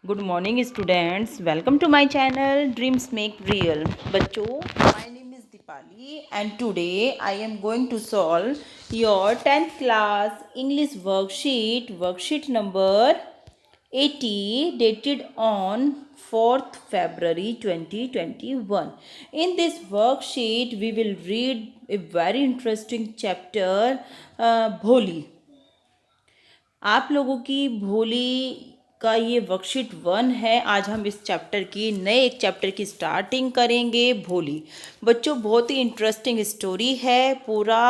Good morning students, welcome to my channel dreams make real. बच्चों, my name is Deepali and today I am going to solve your 10th class English worksheet number 80 dated on 4th February 2021. In this worksheet we will read a very interesting chapter, भोली। आप लोगों की भोली का ये worksheet 1 है। आज हम इस चैप्टर की एक चैप्टर की स्टार्टिंग करेंगे, भोली। बच्चों, बहुत ही इंटरेस्टिंग स्टोरी है। पूरा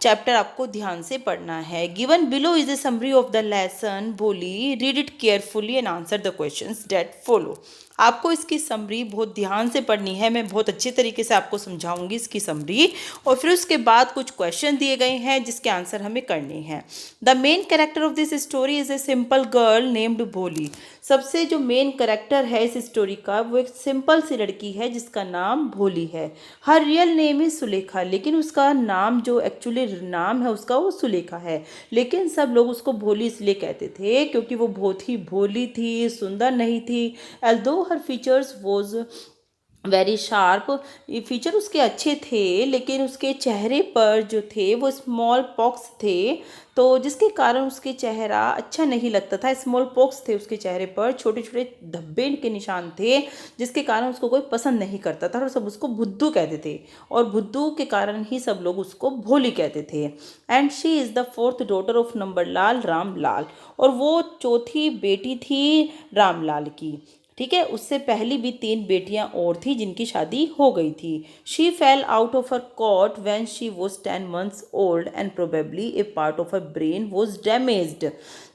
चैप्टर आपको ध्यान से पढ़ना है। Given below is a summary of the lesson Bholi. Read it carefully and answer the questions that follow. आपको इसकी समरी बहुत ध्यान से पढ़नी है। मैं बहुत अच्छे तरीके से आपको समझाऊंगी इसकी समरी, और फिर उसके बाद कुछ क्वेश्चन दिए गए हैं जिसके आंसर हमें करने हैं। The main character of this story is a simple girl named भोली। सबसे जो मेन कैरेक्टर है इस स्टोरी का, वो एक सिंपल सी लड़की है जिसका नाम भोली है। हर रियल नेम इज सुलेखा, लेकिन उसका नाम जो एक्चुअली नाम है उसका, वो सुलेखा है। लेकिन सब लोग उसको भोली इसलिए कहते थे क्योंकि वो बहुत ही भोली थी, सुंदर नहीं थी। although her features was very sharp, ये फीचर उसके अच्छे थे, लेकिन उसके चेहरे पर जो थे वो स्मॉल पॉक्स थे, तो जिसके कारण उसके चेहरा अच्छा नहीं लगता था। स्मॉल पॉक्स थे उसके चेहरे पर, छोटे छोटे धब्बे के निशान थे, जिसके कारण उसको कोई पसंद नहीं करता था और सब उसको भुद्दू कहते थे, और भुद्दू के कारण ही सब लोग उसको भोली कहते थे। And she is the 4th daughter of नंबरलाल रामलाल, और वो चौथी बेटी थी रामलाल की। ठीक है, उससे पहली भी 3 बेटियां और थी जिनकी शादी हो गई थी। She fell out of her cot when she was 10 months old and probably a part of her brain was damaged.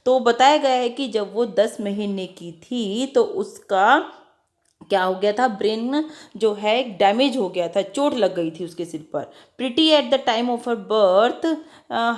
तो बताया गया है कि जब वो 10 महीने की थी तो उसका क्या हो गया था, ब्रेन जो है डैमेज हो गया था, चोट लग गई थी उसके सिर पर। Pretty at the time of her birth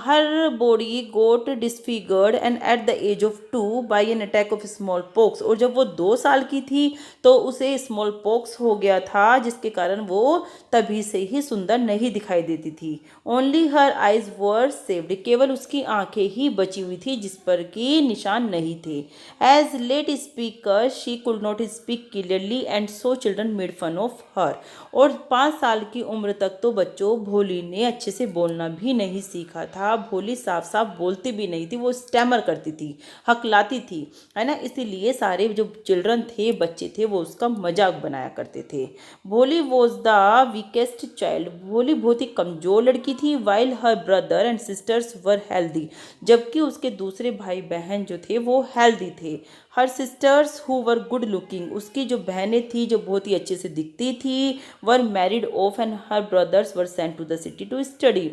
her body got disfigured and at the age of 2 by an attack of smallpox, और जब वो 2 साल की थी तो उसे स्मॉल पॉक्स हो गया था, जिसके कारण वो तभी से ही सुंदर नहीं दिखाई देती थी। Only her eyes were saved, केवल उसकी आंखें ही बची हुई थी जिस पर कि निशान नहीं थे। As late speaker she could not speak clearly and so children made fun of her, और 5 साल की उम्र तक तो बच्चों भोली ने अच्छे से बोलना भी नहीं सीखा था। भोली साफ साफ बोलती भी नहीं थी, वो स्टैमर करती थी, हकलाती थी, है ना। इसीलिए सारे जो चिल्ड्रन थे, बच्चे थे, वो उसका मजाक बनाया करते थे। भोली वॉज द वीकेस्ट चाइल्ड, भोली बहुत ही कमजोर लड़की थी। While her brother and sisters were healthy, जबकि उसके दूसरे भाई बहन जो थे वो हेल्दी थे। हर sisters who were good looking, उसकी जो बहनें थी जो बहुत ही अच्छे से दिखती थी, were married off and her brothers were sent to the city to study.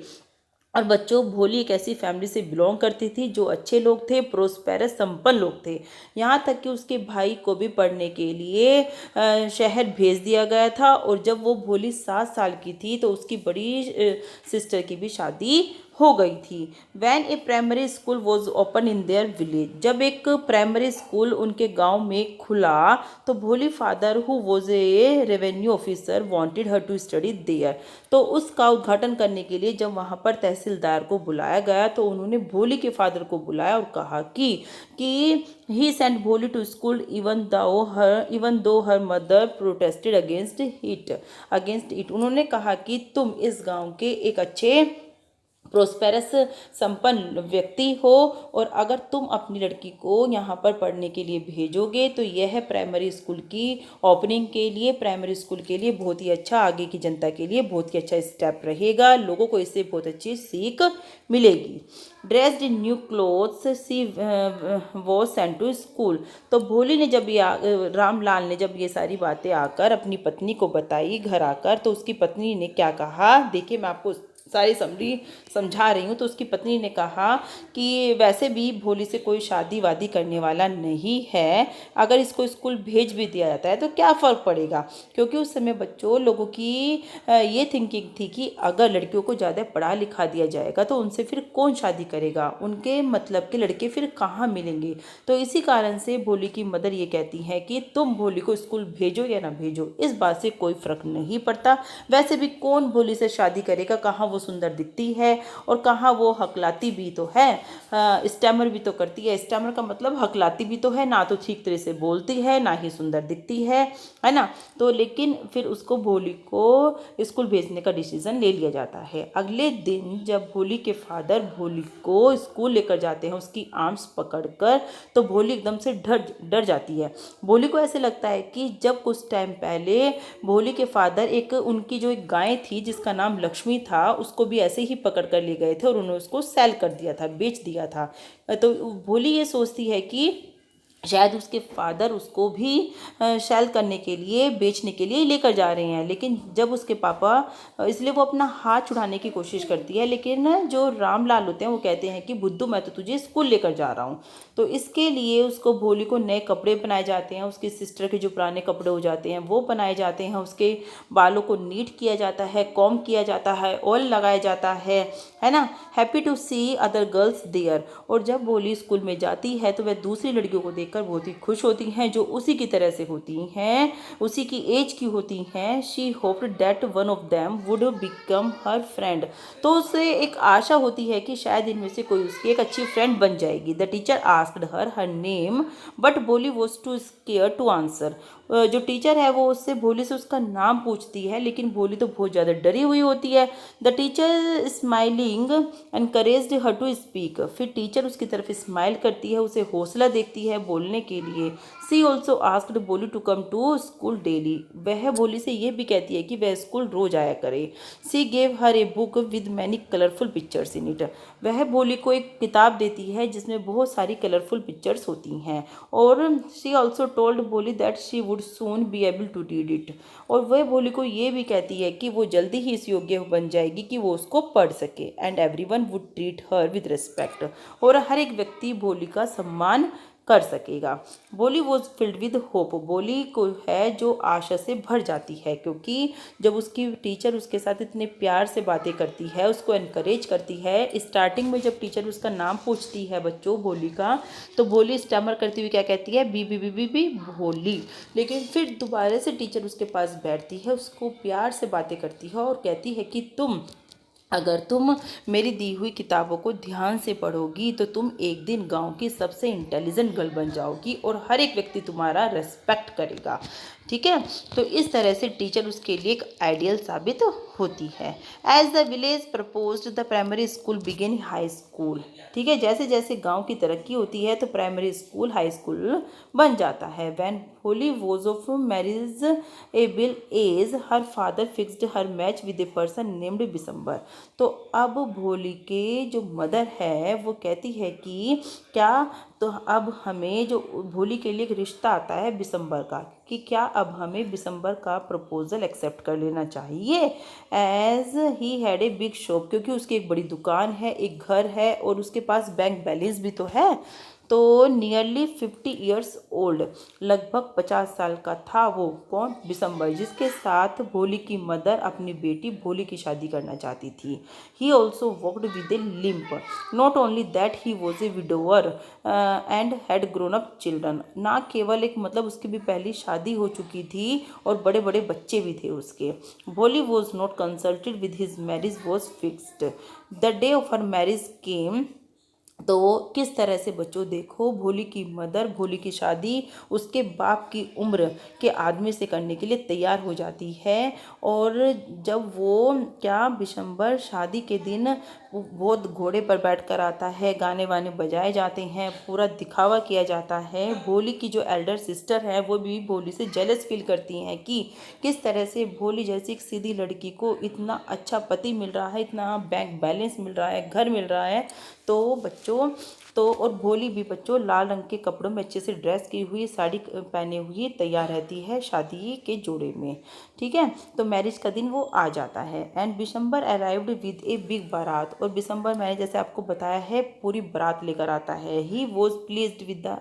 और बच्चों, भोली एक ऐसी फैमिली से बिलोंग करती थी जो अच्छे लोग थे, प्रोस्पेरस संपन्न लोग थे। यहाँ तक कि उसके भाई को भी पढ़ने के लिए शहर भेज दिया गया था, और जब वो भोली 7 साल की थी तो उसकी बड़ी सिस्टर की भी शादी हो गई थी। When a primary school was open in their village, जब एक प्राइमरी स्कूल उनके गांव में खुला तो Bholi father who was a revenue officer wanted her to study there, तो उसका उद्घाटन करने के लिए जब वहाँ पर तहसीलदार को बुलाया गया तो उन्होंने भोली के फादर को बुलाया और कहा कि he sent Bholi to school even though her mother protested against it. उन्होंने कहा कि तुम इस गांव के एक अच्छे प्रोस्पेरस संपन्न व्यक्ति हो, और अगर तुम अपनी लड़की को यहाँ पर पढ़ने के लिए भेजोगे तो यह प्राइमरी स्कूल की ओपनिंग के लिए, प्राइमरी स्कूल के लिए बहुत ही अच्छा, आगे की जनता के लिए बहुत ही अच्छा स्टेप रहेगा। लोगों को इससे बहुत अच्छी सीख मिलेगी। Dressed in new clothes she was sent to school, तो भोली ने जब रामलाल ने जब ये सारी बातें आकर अपनी पत्नी को बताई घर आकर, तो उसकी पत्नी ने क्या कहा, देखिए मैं आपको सारी समरी समझा रही हूँ। तो उसकी पत्नी ने कहा कि वैसे भी भोली से कोई शादी वादी करने वाला नहीं है, अगर इसको स्कूल भेज भी दिया जाता है तो क्या फ़र्क पड़ेगा, क्योंकि उस समय बच्चों लोगों की ये थिंकिंग थी कि अगर लड़कियों को ज़्यादा पढ़ा लिखा दिया जाएगा तो उनसे फिर कौन शादी करेगा, उनके मतलब के लड़के फिर कहाँ मिलेंगे। तो इसी कारण से भोली की मदर ये कहती हैं कि तुम भोली को स्कूल भेजो या ना भेजो, इस बात से कोई फ़र्क नहीं पड़ता, वैसे भी कौन भोली से शादी करेगा, कहाँ वो सुंदर दिखती है और कहाँ वो हकलाती भी तो है, स्टैमर भी तो करती है। स्टैमर का मतलब हकलाती भी तो है, ना तो ठीक तरह से बोलती है ना ही सुंदर दिखती है ना। तो लेकिन फिर उसको भोली को स्कूल भेजने का डिसीजन ले लिया जाता है। अगले दिन जब भोली के फादर भोली को स्कूल लेकर जाते हैं उसकी आर्म्स पकड़कर, तो भोली एकदम से डर डर जाती है। भोली को ऐसे लगता है कि जब कुछ टाइम पहले भोली के फादर उनकी जो एक गाय थी जिसका नाम लक्ष्मी था, उसको भी ऐसे ही पकड़ कर ले गए थे और उन्होंने उसको सेल कर दिया था, बेच दिया था। तो भोली ये सोचती है कि शायद उसके फादर उसको भी सेल करने के लिए, बेचने के लिए लेकर जा रहे हैं। लेकिन जब उसके पापा, इसलिए वो अपना हाथ छुड़ाने की कोशिश करती है, लेकिन जो रामलाल होते हैं वो कहते हैं कि बुद्धू मैं तो तुझे स्कूल लेकर जा रहा हूँ। तो इसके लिए उसको भोली को नए कपड़े पहनाए जाते हैं, उसकी सिस्टर के जो पुराने कपड़े हो जाते हैं वो पहनाए जाते हैं, उसके बालों को नीट किया जाता है, कॉम किया जाता है, ऑयल लगाया जाता है ना। Happy to see other girls there. और जब भोली स्कूल में जाती है तो वह दूसरी लड़कियों को देखकर बहुत ही खुश होती हैं जो उसी की तरह से होती हैं, उसी की एज की होती हैं। She hoped that one of them would become her friend. तो उसे एक आशा होती है कि शायद इनमें से कोई उसकी एक अच्छी फ्रेंड बन जाएगी। The teacher asked her name but Bholi was too scared to answer. जो टीचर है वो उससे भोली से उसका नाम पूछती है, लेकिन भोली तो बहुत ज़्यादा डरी हुई होती है। The teacher smiling encouraged her to speak. फिर टीचर उसकी तरफ स्माइल करती है, उसे हौसला देती है बोलने के लिए। She also asked Bholi to come to school daily. वह भोली से ये भी कहती है कि वह स्कूल रोज आया करे। सी gave her a book with many colourful pictures in it. वह भोली को एक किताब देती है जिसमें बहुत सारी कलरफुल पिक्चर्स होती हैं। और she also told Bholi that she would soon be able to read it. और वह भोली को ये भी कहती है कि वो जल्दी ही इस योग्य बन जाएगी कि वो उसको पढ़ सके। And everyone would treat her with respect. और हर एक व्यक्ति भोली का सम्मान कर सकेगा। भोली वॉज फिल्ड विद होप। भोली को है जो आशा से भर जाती है, क्योंकि जब उसकी टीचर उसके साथ इतने प्यार से बातें करती है, उसको एनकरेज करती है। स्टार्टिंग में जब टीचर उसका नाम पूछती है बच्चों भोली का, तो भोली स्टैमर करती हुई क्या कहती है, B B B B B Bholi. लेकिन फिर दोबारा से टीचर उसके पास बैठती है, उसको प्यार से बातें करती है और कहती है कि अगर तुम मेरी दी हुई किताबों को ध्यान से पढ़ोगी तो तुम एक दिन गांव की सबसे इंटेलिजेंट गर्ल बन जाओगी और हर एक व्यक्ति तुम्हारा रेस्पेक्ट करेगा। ठीक है। तो इस तरह से टीचर उसके लिए एक आइडियल साबित होती है। As the village proposed the primary school begin high school. ठीक है, जैसे जैसे गांव की तरक्की होती है तो प्राइमरी स्कूल हाई स्कूल बन जाता है। When Bholi was of marriageable age her father fixed her match with a person named Bishamber. तो अब भोली के जो मदर है वो कहती है कि क्या, तो अब हमें जो भोली के लिए एक रिश्ता आता है बिसम्बर का, कि क्या अब हमें बिसम्बर का प्रपोजल एक्सेप्ट कर लेना चाहिए। As he had a big shop, क्योंकि उसकी एक बड़ी दुकान है, एक घर है और उसके पास बैंक बैलेंस भी तो है। तो नियरली 50 ईयर्स ओल्ड, लगभग 50 साल का था वो, कौन, बिसम्बर, जिसके साथ भोली की मदर अपनी बेटी भोली की शादी करना चाहती थी। He also walked with A limp. Not only that he was a widower and had grown up children. ना केवल एक, मतलब उसकी भी पहली शादी हो चुकी थी और बड़े बड़े बच्चे भी थे उसके। Bholi was not consulted with his marriage was fixed. The day of her marriage came. तो किस तरह से बच्चों देखो, भोली की मदर भोली की शादी उसके बाप की उम्र के आदमी से करने के लिए तैयार हो जाती है। और जब वो क्या, बिशंबर शादी के दिन बहुत घोड़े पर बैठकर आता है, गाने वाने बजाए जाते हैं, पूरा दिखावा किया जाता है। भोली की जो एल्डर सिस्टर है वो भी भोली से जेलस फील करती हैं कि किस तरह से भोली जैसी एक सीधी लड़की को इतना अच्छा पति मिल रहा है, इतना बैंक बैलेंस मिल रहा है, घर मिल रहा है। तो बच्चों, तो और भोली भी बच्चों लाल रंग के कपड़ों में अच्छे से ड्रेस की हुई, साड़ी पहने हुई तैयार रहती है शादी के जोड़े में। ठीक है। तो मैरिज का दिन वो आ जाता है। And Bishambar arrived with a big बारात। और बिशंबर, मैंने जैसे आपको बताया है, पूरी बारात लेकर आता है। He was pleased with the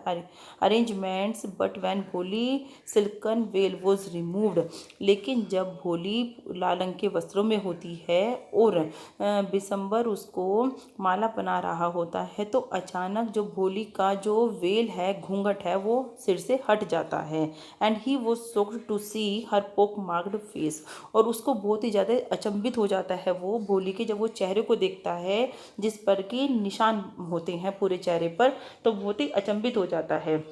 arrangements but when भोली सिल्कन वेल वॉज रिमूव्ड। लेकिन जब भोली लाल रंग के वस्त्रों में होती है और बिशंबर उसको माला पहना रहा होता है, तो अचानक अचानक जो भोली का जो वेल है, घूंघट है, वो सिर से हट जाता है। And he was shocked to see her pock marked face, और उसको बहुत ही ज़्यादा अचंभित हो जाता है वो भोली के, जब वो चेहरे को देखता है जिस पर कि निशान होते हैं पूरे चेहरे पर, तो बहुत ही अचंभित हो जाता है।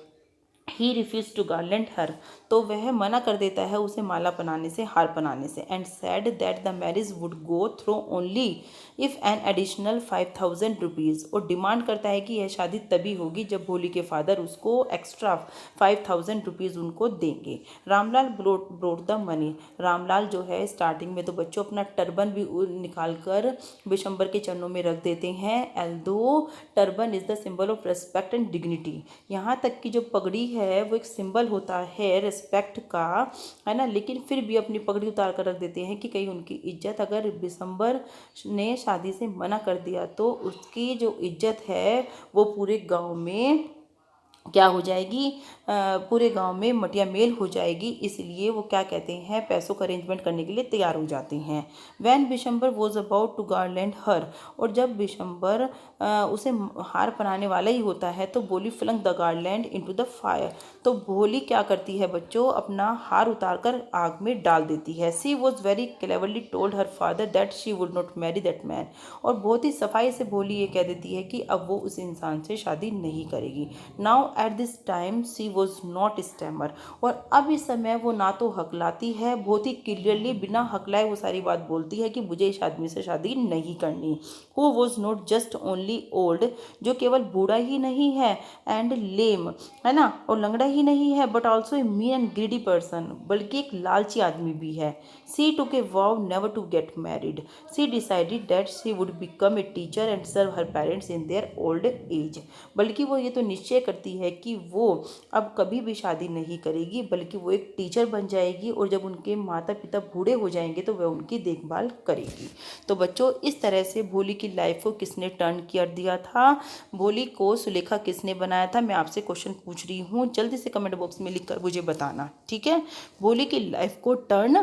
ही रिफ्यूज टू गार्लैंड हर, तो वह मना कर देता है उसे माला बनाने से, हार बनाने से। And sad that the marriage would go through only if an additional 5000 rupees, और डिमांड करता है कि यह शादी तभी होगी जब भोली के फादर उसको एक्स्ट्रा 5000 रुपीज़ उनको देंगे। Ramlal brought the money, Ramlal जो है स्टार्टिंग में तो बच्चों अपना टर्बन भी निकाल कर बिशंबर के चरणों में रख देते हैं। Although turban is the symbol of respect and dignity, यहाँ तक कि जो पगड़ी है वो एक सिंबल होता है रिस्पेक्ट का, है ना, लेकिन फिर भी अपनी पगड़ी उतार कर रख देते हैं कि कहीं उनकी इज्जत, अगर बिशंबर ने शादी से मना कर दिया तो उसकी जो इज्जत है वो पूरे गांव में क्या हो जाएगी, पूरे गांव में मटिया मेल हो जाएगी। इसलिए वो क्या कहते हैं, पैसों का अरेंजमेंट करने के लिए तैयार हो जाते हैं। When Bishamber was about to garland her, और जब बिशंबर उसे हार पहनाने वाला ही होता है तो Bholi flung the garland into the fire, तो भोली क्या करती है बच्चों, अपना हार उतार कर आग में डाल देती है। She was very cleverly told her father that she would not marry that man, और बहुत ही सफाई से भोली ये कह देती है कि अब वो उस इंसान से शादी नहीं करेगी। Now at this time she was not stammer, और अब इस समय वो ना तो हकलाती है, बहुत ही क्लियरली बिना हकलाए वो सारी बात बोलती है कि मुझे इस आदमी से शादी नहीं करनी। Who was not just only old, जो केवल बूढ़ा ही नहीं है, एंड लेम, है ना, और लंगड़ा ही नहीं है, but also a mean and greedy person, बल्कि एक लालची आदमी भी है। She took a vow never to get married, she decided that she would become a teacher and serve her parents in their old age, बल्कि वो ये तो निश्चय करती है कि वो अब कभी भी शादी नहीं करेगी, बल्कि वो एक टीचर बन जाएगी, और जब उनके माता पिता बूढ़े हो जाएंगे तो वह उनकी देखभाल करेगी। तो बच्चों, इस तरह से भोली की लाइफ को किसने टर्न कर दिया था, भोली को सुलेखा किसने बनाया था, मैं आपसे क्वेश्चन पूछ रही हूँ, जल्दी से कमेंट बॉक्स में लिखकर मुझे बताना, ठीक है। भोली की लाइफ को टर्न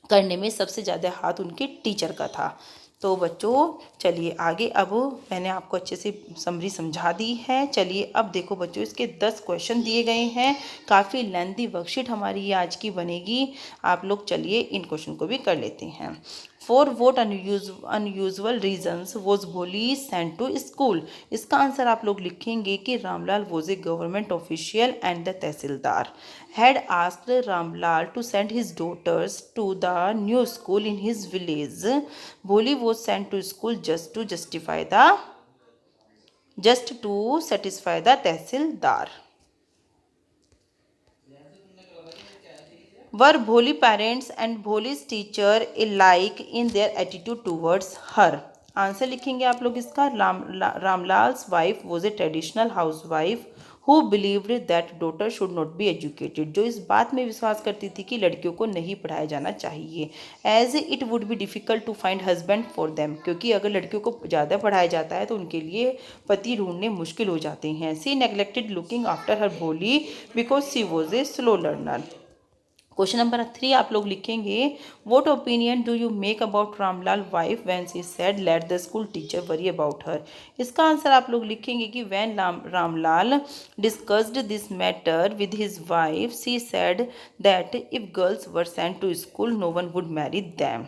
करने में सबसे ज़्यादा हाथ उनके टीचर का था। तो बच्चों चलिए आगे, अब मैंने आपको अच्छे से समरी समझा दी है। चलिए अब देखो बच्चों, इसके 10 क्वेश्चन दिए गए हैं, काफ़ी लेंथी वर्कशीट हमारी ये आज की बनेगी। आप लोग चलिए इन क्वेश्चन को भी कर लेते हैं। For what unusual reasons was Bholi sent to school, इसका आंसर आप लोग लिखेंगे कि Ramlal was a government official and the tehsildar had asked Ramlal to send his daughters to the new school in his village. Bholi was sent to school just to satisfy the tehsildar. Were Bholi parents and Bholi's teacher alike in their attitude towards her? Answer लिखेंगे आप लोग इसका, Ramlal's wife was a traditional housewife who believed that daughter should not be educated, जो इस बात में विश्वास करती थी कि लड़कियों को नहीं पढ़ाया जाना चाहिए। As it would be difficult to find husband for them, क्योंकि अगर लड़कियों को ज़्यादा पढ़ाया जाता है तो उनके लिए पति ढूंढने मुश्किल हो जाते हैं। She neglected looking after her Bholi because she was a slow learner. Question number 3 आप लोग लिखेंगे, what opinion do you make about Ramlal wife when she said let the school teacher worry about her. इसका आंसर आप लोग लिखेंगे कि when Ramlal discussed this matter with his wife she said that if girls were sent to school no one would marry them.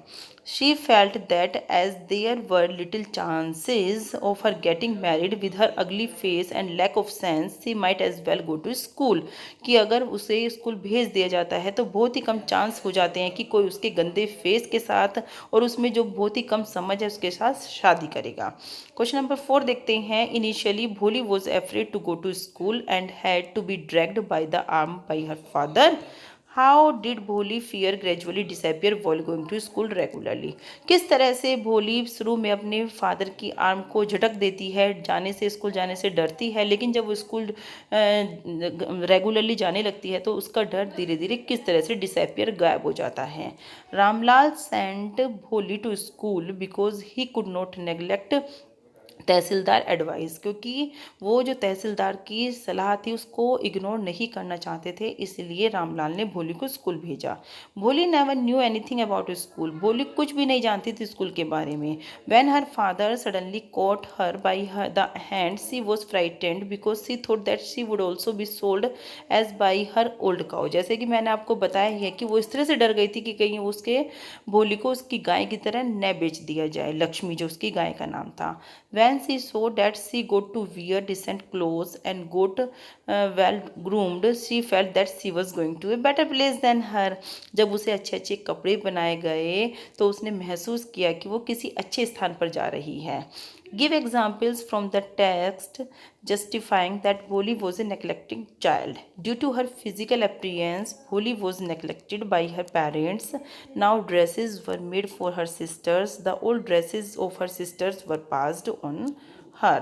She felt that as there were little chances of her getting married with her ugly face and lack of sense, she might as well go to school, कि अगर उसे school भेज दिया जाता है तो बहुत ही कम chance हो जाते हैं कि कोई उसके गंदे फेस के साथ और उसमें जो बहुत ही कम समझ है उसके साथ शादी करेगा। क्वेश्चन नंबर 4 देखते हैं। Initially Bholi was afraid to go to school and had to be dragged by the arm by her father. How did Bholi fear gradually disappear while going to school regularly, किस तरह से भोली शुरू में अपने फादर की आर्म को झटक देती है, जाने से स्कूल जाने से डरती है, लेकिन जब वो स्कूल रेगुलरली जाने लगती है तो उसका डर धीरे धीरे किस तरह से डिसअपियर गायब हो जाता है। Ramlal sent Bholi to school because he could not neglect tehsildar advice, क्योंकि वो जो तहसीलदार की सलाह थी उसको इग्नोर नहीं करना चाहते थे, इसलिए रामलाल ने भोली को स्कूल भेजा। भोली never knew anything about school, भोली कुछ भी नहीं जानती थी स्कूल के बारे में। When her father suddenly caught her by the hand she was frightened because she thought that she would also be sold as by her old cow. जैसे कि मैंने आपको बताया ही है कि वो इस तरह से डर गई थी कि कहीं उसके भोली को उसकी गाय की तरह न बेच दिया जाए, लक्ष्मी जो उसकी गाय का नाम था। When she saw that she got to wear decent clothes and got well groomed, she felt that she was going to a better place than her. जब उसे अच्छे अच्छे कपड़े बनाए गए तो उसने महसूस किया कि वो किसी अच्छे स्थान पर जा रही है। Give examples from the text justifying that Bholi was a neglected child. Due to her physical appearance, Bholi was neglected by her parents. Now dresses were made for her sisters. The old dresses of her sisters were passed on her.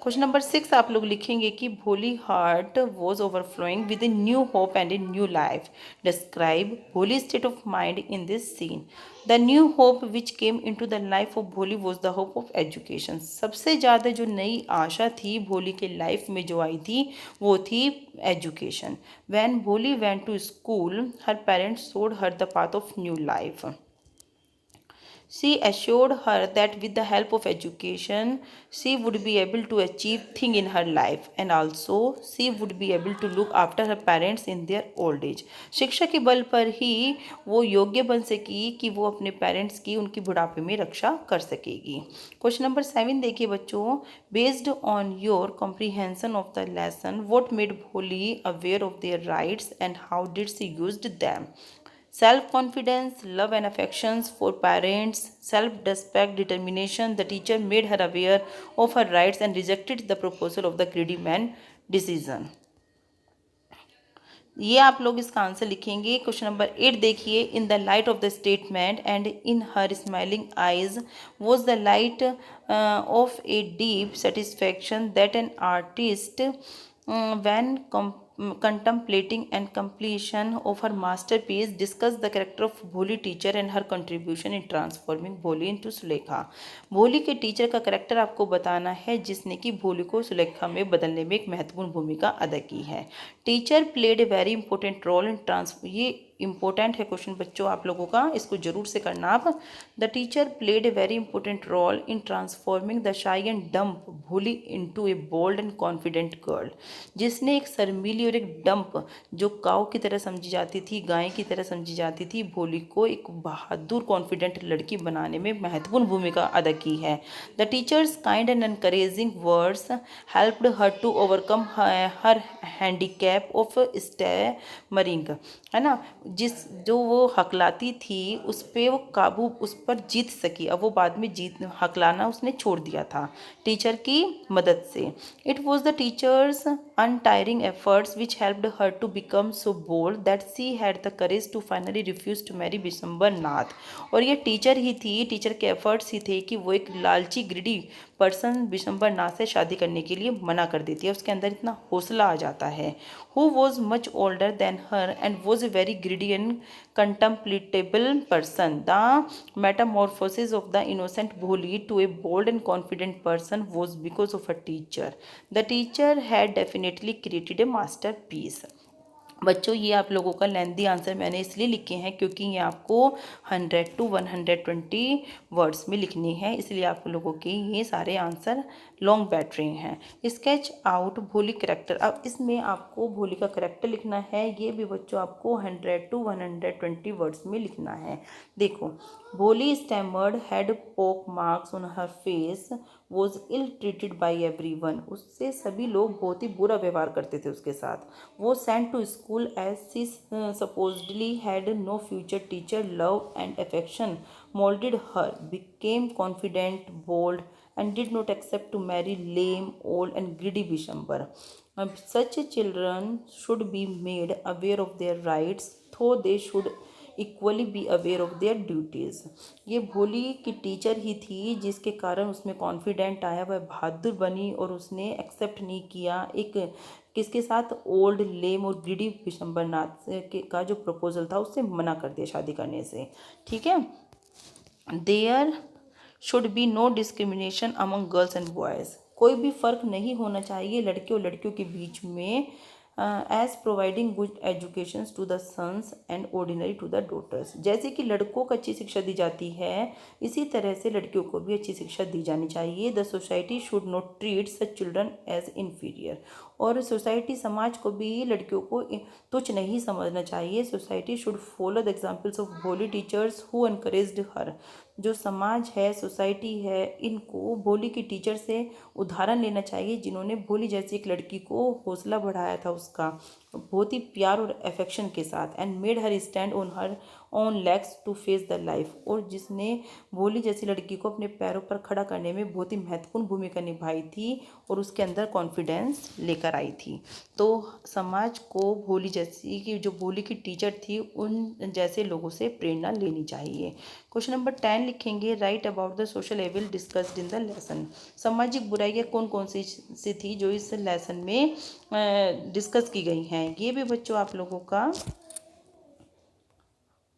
Question number 6 आप लोग लिखेंगे कि Bholi heart was overflowing with a new hope and a new life. Describe Bholi state of mind in this scene. The new hope which came in to the life of Bholi was the hope of education. सबसे ज़्यादा जो नई आशा थी भोली के life में जो आई थी वो थी education. When Bholi went to school her parents showed her the path of new life. She assured her that with the help of education, she would be able to achieve things in her life and also she would be able to look after her parents in their old age. शिक्षा के बल पर ही वो योग्य बन सकी कि वो अपने पेरेंट्स की उनकी बुढ़ापे में रक्षा कर सकेगी। क्वेश्चन नंबर 7 देखिए बच्चों। Based on your comprehension of the lesson, what made Bholi aware of their rights and how did she used them. Self-confidence, love and affections for parents, self-respect, determination. The teacher made her aware of her rights and rejected the proposal of the greedy man decision. ये आप लोग इसका answer लिखेंगे। Question number 8 देखिए। In the light of the statement and in her smiling eyes was the light of a deep satisfaction that an artist when contemplating and completion of her masterpiece. Discuss the character of Bholi teacher and her contribution in transforming Bholi into Sulekha. भोली के teacher का character आपको बताना है जिसने कि भोली को सुलेखा में बदलने में एक महत्वपूर्ण भूमिका अदा की है। Teacher played a very important role in ये इंपॉर्टेंट है क्वेश्चन बच्चों आप लोगों का, इसको जरूर से करना आप। The teacher played a very important role in transforming the shy and dumb Bholi into a bold and confident girl. जिसने एक शर्मीली और एक डंप जो काऊ की तरह समझी जाती थी, गाय की तरह समझी जाती थी, भोली को एक बहादुर कॉन्फिडेंट लड़की बनाने में महत्वपूर्ण भूमिका अदा की है। The teacher's kind and encouraging words helped her to overcome her handicap of stammering, है ना। जो वो हकलाती थी उस पर वो काबू उस पर जीत सकी। अब वो बाद में हकलाना उसने छोड़ दिया था टीचर की मदद से। It was the teachers untiring efforts which helped her to become so bold that she had the courage to finally refuse to marry Bishamber Nath. और ये टीचर ही थी, टीचर के एफर्ट्स ही थे कि वो एक लालची ग्रीडी पर्सन बिशंबर नाथ से शादी करने के लिए मना कर देती है। उसके अंदर इतना हौसला आ जाता है। Who was much older than her and was a very greedy and contemptible person. The metamorphosis of the innocent Bholi to a bold and confident person was because of a teacher. The teacher had definitely created a masterpiece. बच्चों ये आप लोगों का लेंदी answer मैंने इसलिए लिखे हैं क्योंकि ये आपको 100 to 120 वर्ड्स में लिखनी है, इसलिए आप लोगों के ये सारे आंसर लॉन्ग बैठ रहे हैं। स्केच आउट भोली करेक्टर। अब इसमें आपको भोली का करेक्टर लिखना है, ये भी बच्चों आपको 100 to 120 वर्ड्स में लिखना है। देखो, Bholi stammered, had pock marks on her face, was ill treated by everyone. उससे सभी लोग बहुत ही बुरा व्यवहार करते थे उसके साथ। वो sent to school as she supposedly had no future. Teacher love and affection moulded her, became confident, bold and did not accept to marry lame, old and greedy Bishambar. Such children should be made aware of their rights, though they should equally be aware of there duties. ये भोली की teacher ही थी जिसके कारण उसमें confident आया, वह बहादुर बनी और उसने एक्सेप्ट नहीं किया एक किसके साथ, ओल्ड, लेम और ग्रीडी बिशंबर नाथ का जो प्रपोजल था उससे मना कर दिया शादी करने से। ठीक है। There should be no discrimination among girls and boys. कोई भी फ़र्क नहीं होना चाहिए लड़के और लड़कियों के बीच में, as providing good education to the sons and ordinary to the daughters. जैसे कि लड़कों को अच्छी शिक्षा दी जाती है, इसी तरह से लड़कियों को भी अच्छी शिक्षा दी जानी चाहिए। The society should not treat such children as inferior. और सोसाइटी, समाज को भी लड़कियों को तुच्छ नहीं समझना चाहिए। Society should follow the examples of Bholi teachers who encouraged her. जो समाज है, सोसाइटी है, इनको भोली की टीचर से उदाहरण लेना चाहिए, जिन्होंने भोली जैसी एक लड़की को हौसला बढ़ाया था उसका बहुत ही प्यार और अफेक्शन के साथ, and made her stand on her own legs to face the life. और जिसने भोली जैसी लड़की को अपने पैरों पर खड़ा करने में बहुत ही महत्वपूर्ण भूमिका निभाई थी और उसके अंदर कॉन्फिडेंस लेकर आई थी। तो समाज को भोली जैसी की, जो भोली की टीचर थी, उन जैसे लोगों से प्रेरणा लेनी चाहिए। क्वेश्चन नंबर 10 लिखेंगे, write about the social evil discussed in the lesson. सामाजिक बुराइयाँ कौन कौन सी थी जो इस लेसन में डिस्कस की गई हैं। ये भी बच्चों आप लोगों का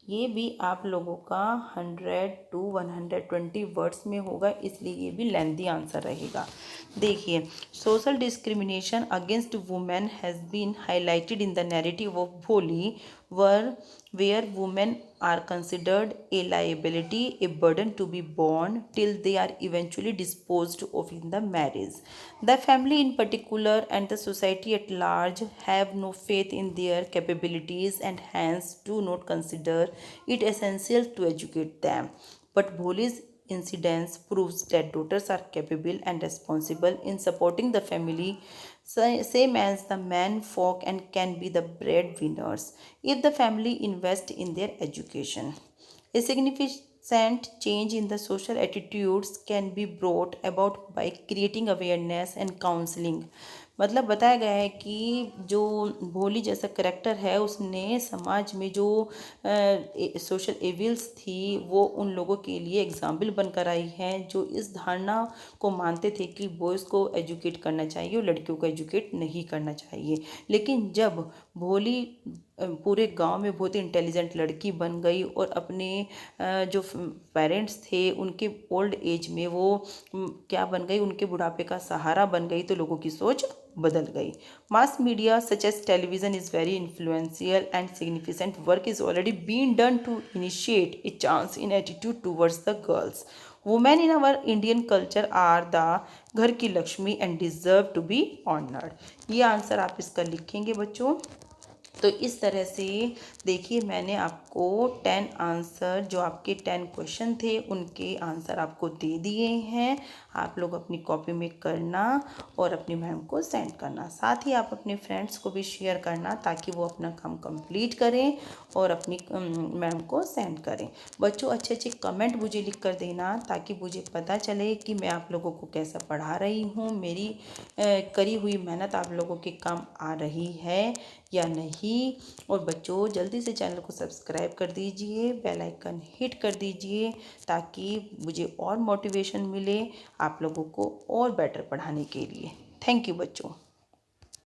100 to 120 वर्ड्स में होगा, इसलिए ये भी लेंथी आंसर रहेगा। देखिए, social discrimination against women has been highlighted in the narrative of Bholi where women are considered a liability, a burden to be borne till they are eventually disposed of in the marriage. The family in particular and the society at large have no faith in their capabilities and hence do not consider it essential to educate them. But Bholi's incidence proves that daughters are capable and responsible in supporting the family, same as the men folk, and can be the breadwinners if the family invest in their education. A significant change in the social attitudes can be brought about by creating awareness and counseling. मतलब बताया गया है कि जो भोली जैसा character है, उसने समाज में जो सोशल एविल्स थी वो उन लोगों के लिए एग्जाम्पल बनकर आई हैं, जो इस धारणा को मानते थे कि बॉयज़ को एजुकेट करना चाहिए और लड़कियों को एजुकेट नहीं करना चाहिए। लेकिन जब भोली पूरे गांव में बहुत ही इंटेलिजेंट लड़की बन गई और अपने जो पेरेंट्स थे उनके ओल्ड एज में वो क्या बन गई, उनके बुढ़ापे का सहारा बन गई, तो लोगों की सोच बदल गई। Mass media such as television is very influential and significant work is already been done to initiate a chance in attitude towards the girls. Women in our Indian culture are the घर की Lakshmi and deserve to be honoured. ये answer आप इसका लिखेंगे बच्चों। तो इस तरह से देखिए, मैंने आपको 10 आंसर, जो आपके 10 क्वेश्चन थे उनके आंसर आपको दे दिए हैं। आप लोग अपनी कॉपी में करना और अपनी मैम को सेंड करना। साथ ही आप अपने फ्रेंड्स को भी शेयर करना ताकि वो अपना काम कंप्लीट करें और अपनी मैम को सेंड करें। बच्चों, अच्छे अच्छे कमेंट मुझे लिख कर देना ताकि मुझे पता चले कि मैं आप लोगों को कैसा पढ़ा रही हूँ, मेरी करी हुई मेहनत आप लोगों के काम आ रही है या नहीं। और बच्चों, जल्दी से चैनल को सब्सक्राइब कर दीजिए, बेल आइकन हिट कर दीजिए ताकि मुझे और मोटिवेशन मिले आप लोगों को और बेटर पढ़ाने के लिए। थैंक यू बच्चों।